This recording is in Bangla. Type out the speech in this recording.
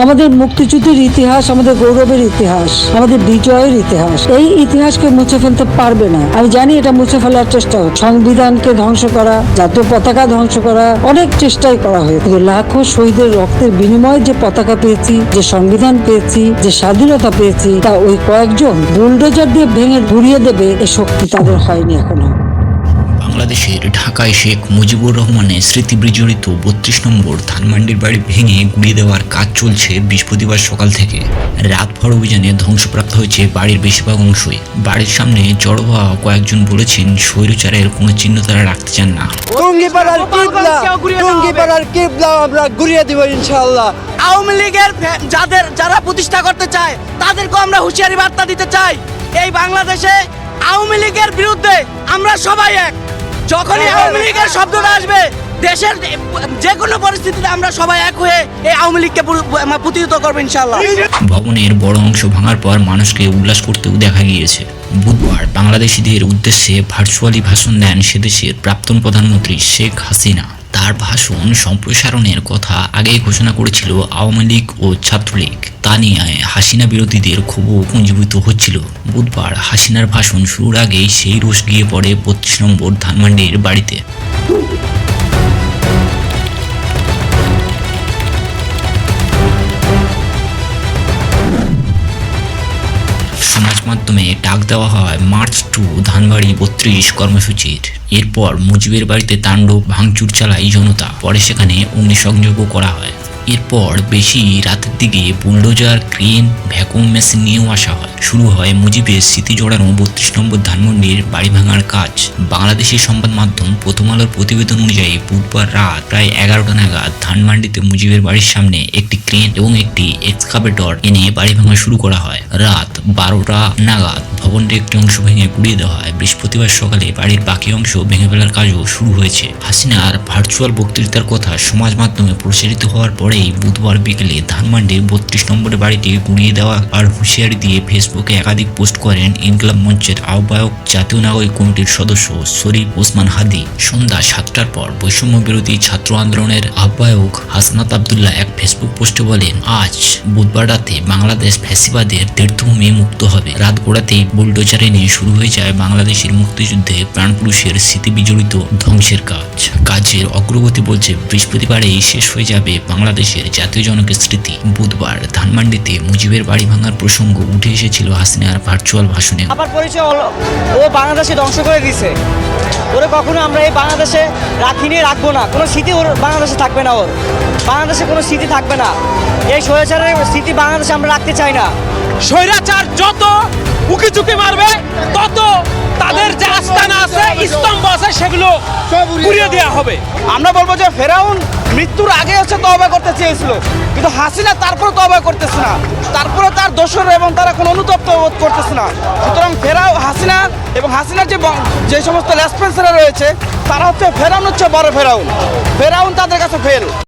আমাদের মুক্তিযুদ্ধের ইতিহাস, আমাদের গৌরবের ইতিহাস, আমাদের বিজয়ের ইতিহাস, এই ইতিহাসকে মুছে ফেলতে পারবে না। আমি জানি এটা মুছে ফেলার চেষ্টা হচ্ছে, সংবিধানকে ধ্বংস করা, জাতীয় পতাকা ধ্বংস করা, অনেক চেষ্টাই করা হয়েছে। লাখো শহীদের রক্তের বিনিময়ে যে পতাকা পেয়েছি, যে সংবিধান পেয়েছি, যে স্বাধীনতা পেয়েছি, তা ওই কয়েকজন বুলডোজার দিয়ে ভেঙে গুড়িয়ে দেবে এ শক্তি তাদের হয়নি এখনো। বাংলাদেশের ঢাকায় শেখ মুজিবুর রহমানের স্মৃতি বিজড়িত 32 নম্বর ধানমন্ডির বাড়ি ভেঙে গুড়িয়ে দেওয়ার কাজ চলছে বৃহস্পতিবার সকাল থেকে। রাতভর অভিযানে ধ্বংসপ্রাপ্ত হয়েছে বাড়ির বেশিরভাগ অংশই। বাড়ির সামনে জড়ো হওয়া কয়েকজন বলেছেন স্বৈরাচারের কোনো চিহ্ন তারা রাখতে চান না। টুঙ্গিপাড়ার কিবলা আমরা ঘুরিয়ে দিব ইনশাআল্লাহ। আওয়ামী লীগের যারা প্রতিষ্ঠা করতে চায় তাদেরকে আমরা হুঁশিয়ারি বার্তা দিতে চাই, এই বাংলাদেশে আওয়ামী লীগের বিরুদ্ধে আমরা সবাই এক। যখনই আওয়ামী লীগের শব্দটা আসবে, দেশের যে কোনো পরিস্থিতিতে আমরা সবাই এক হয়ে এই আওয়ামী লীগকে প্রতিহত করবো ইনশাআল্লাহ। ভবনের বড় অংশ ভাঙার পর মানুষকে উল্লাস করতেও দেখা গিয়েছে। বুধবার বাংলাদেশিদের উদ্দেশ্যে ভার্চুয়ালি ভাষণ দেন সেদেশের প্রাক্তন প্রধানমন্ত্রী শেখ হাসিনা। তার ভাষণ সম্প্রসারণের কথা আগেই ঘোষণা করেছিল আওয়ামী লীগ ও ছাত্রলীগ। তা নিয়ে হাসিনা বিরোধীদের ক্ষোভও পুঞ্জীভূত হচ্ছিল। বুধবার হাসিনার ভাষণ শুরুর আগেই সেই রোষ গিয়ে পড়ে 32 নম্বর ধানমন্ডির বাড়িতে। সমাজ মাধ্যমে ডাক দেওয়া হয় মার্চ টু ধানবাড়ি 32 কর্মসূচির। এরপর মুজিবের বাড়িতে তাণ্ডব ভাঙচুর চালায় জনতা। পরে সেখানে অগ্নিসংযোগও করা হয়। এরপর বেশি রাতের দিকে বুলডোজার, ক্রেন, ভ্যাকুয়াম মেশিন নিয়েও আসা হয়। শুরু হয় মুজিবের স্মৃতি জড়ানো 32 নম্বর ধানমন্ডির বাড়ি ভাঙার কাজ। বাংলাদেশের সংবাদ মাধ্যম প্রথম আলোর প্রতিবেদন অনুযায়ী বুধবার রাত প্রায় 11টা নাগাদ ধানমন্ডিতে মুজিবের বাড়ির সামনে একটি ক্রেন এবং একটি এক্সকাভেটর এনে বাড়ি ভাঙা শুরু করা হয়। রাত 12টা নাগাদ ভবনটির একটি অংশ ভেঙে গুড়িয়ে দেওয়া হয়। বৃহস্পতিবার সকালে বাড়ির বাকি অংশ ভেঙে ফেলার কাজও শুরু হয়েছে। হাসিনার ভার্চুয়াল বক্তৃতার কথা সমাজ মাধ্যমে প্রচারিত হওয়ার পরেই বুধবার বিকেলে ধানমন্ডির 32 নম্বরের বাড়িটি গুড়িয়ে দেওয়া আর হুঁশিয়ারি দিয়ে ফেসবুকে একাধিক পোস্ট করেন ইনকিলাব মঞ্চের আহ্বায়ক, জাতীয় নাগরিক কমিটির সদস্য শরীফ ওসমান হাদি। সন্ধ্যা 7টার পর বৈষম্য বিরোধী ছাত্র আন্দোলনের আহ্বায়ক হাসনাত আবদুল্লাহ এক ফেসবুক পোস্টে বলেন, আজ বুধবার রাতে বাংলাদেশ ফ্যাসিবাদের তীর্থভূমি মুক্ত হবে। রাত গোড়াতেই বুলডোজারে নিয়ে শুরু হয়ে যায় বাংলাদেশের মুক্তিযুদ্ধে প্রাণপুরুষের স্মৃতি বিজড়িত ধ্বংসের কাজ। কাজের অগ্রগতি বলছে বৃহস্পতিবারেই শেষ হয়ে যাবে বাংলাদেশের জাতীয় জনকের স্মৃতি। বুধবার ধানমন্ডিতে মুজিবের বাড়ি ভাঙার প্রসঙ্গ উঠে এসেছিল হাসিনার ভার্চুয়াল ভাষণে। আমার পরিচয় হলো ও বাংলাদেশে ধ্বংস করে দিছে, ওরে কখনো আমরা এই বাংলাদেশে রাখিনি, রাখবো না। কোনো স্মৃতি ওর বাংলাদেশে থাকবে না, ওর বাংলাদেশে কোনো স্মৃতি থাকবে না। এই স্বৈরাচারের স্মৃতি বাংলাদেশে আমরা রাখতে চাই না। স্বৈরাচার যত উকি চুকি মারবে, তত তাদের যে আস্তানা আছে, স্তম্ভ আছে, সেগুলো ঘুরিয়ে দেওয়া হবে। আমরা বলবো যে ফেরাউন মৃত্যুর আগে হচ্ছে তওবা করতে চেয়েছিল, কিন্তু হাসিনা তারপরে তওবা করতেছে না, তারপরে তার দোষর এবং তারা কোনো অনুতপ্ত করতেছে না। সুতরাং হাসিনা এবং হাসিনার যে সমস্ত লেসপেন্সাররা রয়েছে, তারা হচ্ছে ফেরাউন, হচ্ছে বড় ফেরাউন। ফেরাউন তাদের কাছে ফেল।